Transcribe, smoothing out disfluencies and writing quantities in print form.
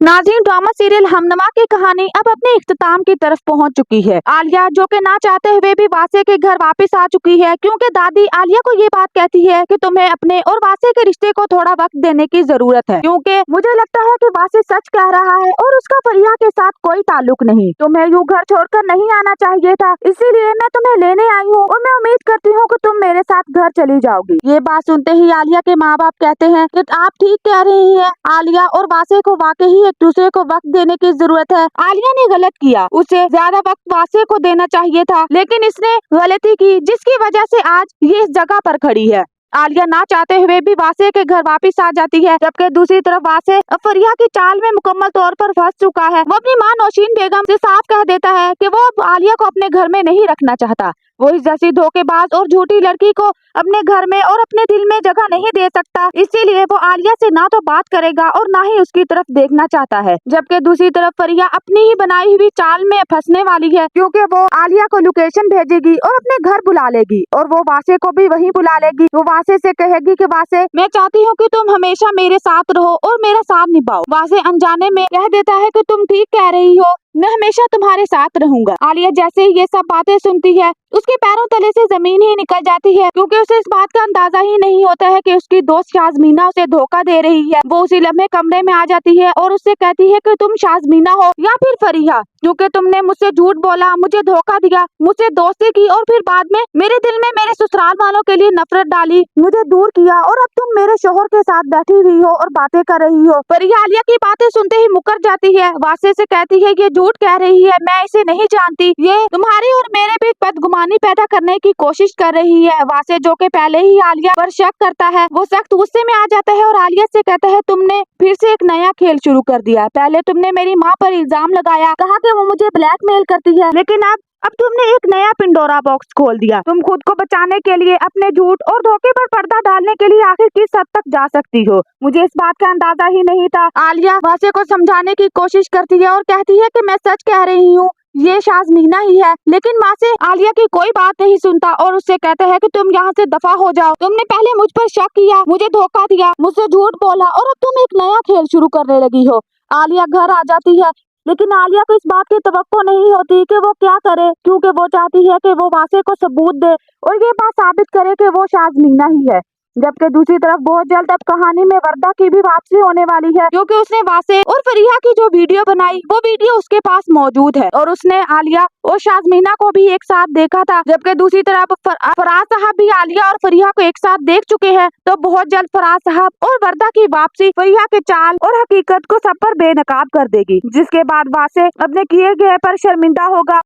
नाज़रीन, drama serial हमनवा की कहानी अब अपने इख्तिताम की तरफ पहुंच चुकी है। आलिया जो कि ना चाहते हुए भी वासे के घर वापस आ चुकी है, क्योंकि दादी आलिया को ये बात कहती है कि तुम्हें अपने और वासे के रिश्ते को थोड़ा वक्त देने की जरूरत है, क्योंकि मुझे लगता है कि वासे सच कह रहा है और उसका फरिया के साथ कोई ताल्लुक नहीं। तुम्हें यूँ घर छोड़कर नहीं आना चाहिए था, इसीलिए मैं तुम्हें लेने आई हूँ और मैं उम्मीद करती हूँ कि तुम मेरे साथ घर चली जाओगी। ये बात सुनते ही आलिया के माँ बाप कहते हैं कि आप ठीक कह रही हैं, आलिया और वासे को वाकई एक दूसरे को वक्त देने की जरूरत है। आलिया ने गलत किया, उसे ज्यादा वक्त वासे को देना चाहिए था, लेकिन इसने गलती की जिसकी वजह से आज ये इस जगह पर खड़ी है। आलिया ना चाहते हुए भी वासे के घर वापस आ जाती है, जबकि दूसरी तरफ वासे फरिया की चाल में मुकम्मल तौर पर फंस चुका है। वो अपनी माँ नौशीन बेगम से साफ कह देता है कि वो अब आलिया को अपने घर में नहीं रखना चाहता। वो इस जैसी धोखेबाज और झूठी लड़की को अपने घर में और अपने दिल में जगह नहीं दे सकता, इसीलिए वो आलिया से ना तो बात करेगा और ना ही उसकी तरफ देखना चाहता है। जबकि दूसरी तरफ फरिया अपनी ही बनाई हुई चाल में फंसने वाली है, क्योंकि वो आलिया को लोकेशन भेजेगी और अपने घर बुला लेगी और वो वासे को भी वहीं बुला लेगी। वो वासे से कहेगी कि वासे, मैं चाहती हूँ कि तुम हमेशा मेरे साथ रहो और मेरा साथ निभाओ। वासे अनजाने में कह देता है कि तुम ठीक कह रही हो, मैं हमेशा तुम्हारे साथ रहूंगा। आलिया जैसे ही ये सब बातें सुनती है, उसके पैरों तले से जमीन ही निकल जाती है, क्योंकि उसे इस बात का अंदाजा ही नहीं होता है कि उसकी दोस्त शाज़मीना उसे धोखा दे रही है। वो उसी लम्हे कमरे में आ जाती है और उससे कहती है कि तुम शाज़मीना हो या फिर फरिया, क्योंकि तुमने मुझसे झूठ बोला, मुझे धोखा दिया, मुझसे दोस्ती की और फिर बाद में मेरे दिल में मेरे ससुराल वालों के लिए नफरत डाली, मुझे दूर किया और अब तुम मेरे शोहर के साथ बैठी हुई हो और बातें कर रही हो। फरिया आलिया की बातें सुनते ही मुकर जाती है, वासे से कहती है ये झूठ कह रही है, मैं इसे नहीं जानती, ये तुम्हारी और मेरे बीच बदगुमानी पैदा करने की कोशिश कर रही है। वासे जो कि पहले ही आलिया पर शक करता है, वो सख्त गुस्से में आ जाता है और आलिया से कहता है तुमने फिर से एक नया खेल शुरू कर दिया। पहले तुमने मेरी माँ पर इल्जाम लगाया, कहा कि वो मुझे ब्लैकमेल करती है, लेकिन अब तुमने एक नया पिंडोरा बॉक्स खोल दिया। तुम खुद को बचाने के लिए अपने झूठ और धोखे पर पर्दा डालने के लिए आखिर किस हद तक जा सकती हो, मुझे इस बात का अंदाजा ही नहीं था। आलिया वासे को समझाने की कोशिश करती है और कहती है कि मैं सच कह रही हूँ, ये शाज़मीना ही है, लेकिन वासे आलिया की कोई बात नहीं सुनता और उससे कहता है कि तुम यहाँ से दफा हो जाओ। तुमने पहले मुझ पर शक किया, मुझे धोखा दिया, मुझसे झूठ बोला और अब तुम एक नया खेल शुरू करने लगी हो। आलिया घर आ जाती है, लेकिन आलिया को इस बात की तवक्को नहीं होती कि वो क्या करे, क्योंकि वो चाहती है कि वो वासे को सबूत दे और ये बात साबित करे कि वो शाज़मीना ही है। जबकि दूसरी तरफ बहुत जल्द अब कहानी में वर्दा की भी वापसी होने वाली है, क्योंकि उसने वासे और फरिया की जो वीडियो बनाई वो वीडियो उसके पास मौजूद है और उसने आलिया और शाज़मीना को भी एक साथ देखा था। जबकि दूसरी तरफ फराज साहब भी आलिया और फरिया को एक साथ देख चुके हैं, तो बहुत जल्द फराज साहब और वर्दा की वापसी फरिया के चाल और हकीकत को सब पर बेनकाब कर देगी, जिसके बाद वासे अपने किए गए पर शर्मिंदा होगा।